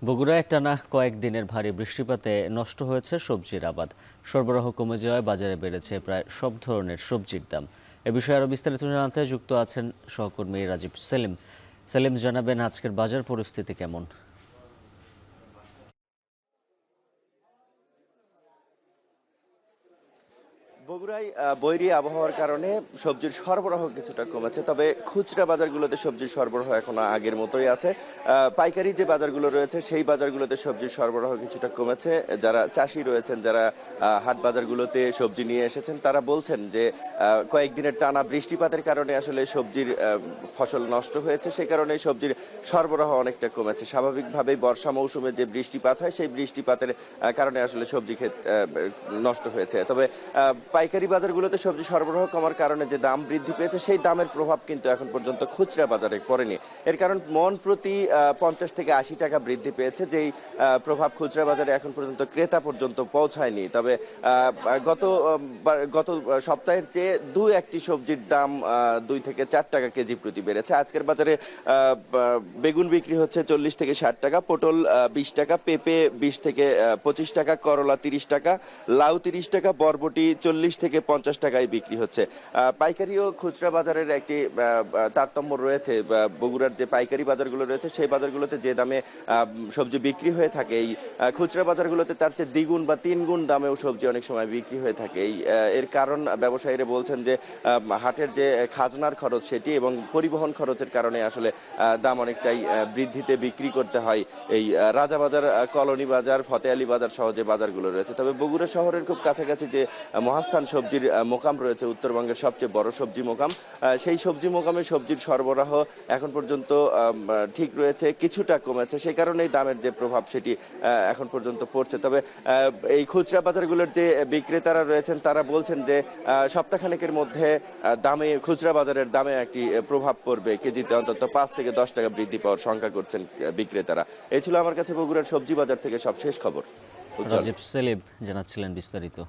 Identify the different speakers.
Speaker 1: বগুড়ায় টানা কয়েকদিনের ভারী বৃষ্টিপাতে নষ্ট হয়েছে সবজির আবাদ। সরবরাহ কমে যাওয়ায় বাজারে বেড়েছে প্রায় সব ধরনের সবজির দাম। এ বিষয়ে আরও বিস্তারিত জানাতে যুক্ত আছেন সহকর্মী রাজীব সেলিম। সেলিম, জানাবেন আজকের বাজার পরিস্থিতি কেমন?
Speaker 2: বগুড়ায় বৈরী আবহাওয়ার কারণে সবজির সরবরাহ কিছুটা কমেছে, তবে খুচরা বাজারগুলোতে সবজির সরবরাহ এখনো আগের মতোই আছে। পাইকারি যে বাজারগুলো রয়েছে সেই বাজারগুলোতে সবজির সরবরাহ কিছুটা কমেছে। যারা চাষি রয়েছেন, যারা হাট বাজারগুলোতে সবজি নিয়ে এসেছেন, তারা বলছেন যে কয়েকদিনের টানা বৃষ্টিপাতের কারণে আসলে সবজির ফসল নষ্ট হয়েছে, সেই কারণে সবজির সরবরাহ অনেকটা কমেছে। স্বাভাবিকভাবেই বর্ষা মৌসুমে যে বৃষ্টিপাত হয় সেই বৃষ্টিপাতের কারণে আসলে সবজি ক্ষেত নষ্ট হয়েছে। তবে পাইকারি বাজারগুলোতে সবজি সরবরাহ কমার কারণে যে দাম বৃদ্ধি পেয়েছে সেই দামের প্রভাব কিন্তু এখন পর্যন্ত খুচরা বাজারে পড়েনি। এর কারণ মন প্রতি 50 থেকে 80 টাকা বৃদ্ধি পেয়েছে, যেই প্রভাব খুচরা বাজারে এখন পর্যন্ত ক্রেতা পর্যন্ত পৌঁছায়নি। তবে গত গত সপ্তাহের চেয়ে দু একটি সবজির দাম 2 থেকে 4 টাকা কেজি প্রতি বেড়েছে। আজকের বাজারে বেগুন বিক্রি হচ্ছে 40 থেকে 60 টাকা, পটল 20 টাকা, পেঁপে 20 থেকে 25 টাকা, করলা 30 টাকা, লাউ 30 টাকা, বরবটি 40 থেকে 50 টাকায় বিক্রি হচ্ছে। পাইকারি ও খুচরা বাজারের একটি তারতম্য রয়েছে। বগুড়ার যে পাইকারি বাজারগুলো রয়েছে সেই বাজারগুলোতে যে দামে সবজি বিক্রি হয়ে থাকে, এই খুচরা বাজারগুলোতে তার চেয়ে দ্বিগুণ বা তিনগুণ দামেও সবজি অনেক সময় বিক্রি হয়ে থাকে। এর কারণ ব্যবসায়ীরা বলছেন যে হাটের যে খাজনার খরচ সেটি এবং পরিবহন খরচের কারণে আসলে দাম অনেকটাই বৃদ্ধিতে বিক্রি করতে হয় এই রাজাবাজার, কলোনি বাজার, ফতে আলী বাজার সহ যে বাজারগুলো রয়েছে। তবে বগুড়া শহরের খুব কাছাকাছি যে মহাস্থান সবজির মোকাম রয়েছে, উত্তরবঙ্গের সবচেয়ে বড় সবজি মোকাম, সেই সবজি মোকামে সবজির সরবরাহ এখন পর্যন্ত ঠিক রয়েছে, কিছুটা কমেছে। সেই কারণেই দামের যে প্রভাব সেটি এখন পর্যন্ত পড়ছে। তবে এই খুচরা বাজারগুলোর যে বিক্রেতারা রয়েছেন তারা বলছেন যে সপ্তাহখানেকের মধ্যে দামে, খুচরা বাজারের দামে একটি প্রভাব পড়বে। কেজিতে অন্তত 5 থেকে 10 টাকা বৃদ্ধি পাওয়ার শঙ্কা করছেন বিক্রেতারা। এই ছিল আমার কাছে বগুড়ার সবজি বাজার থেকে সব শেষ খবর।
Speaker 1: রাজীব সেলিম জানাচ্ছিলেন বিস্তারিত।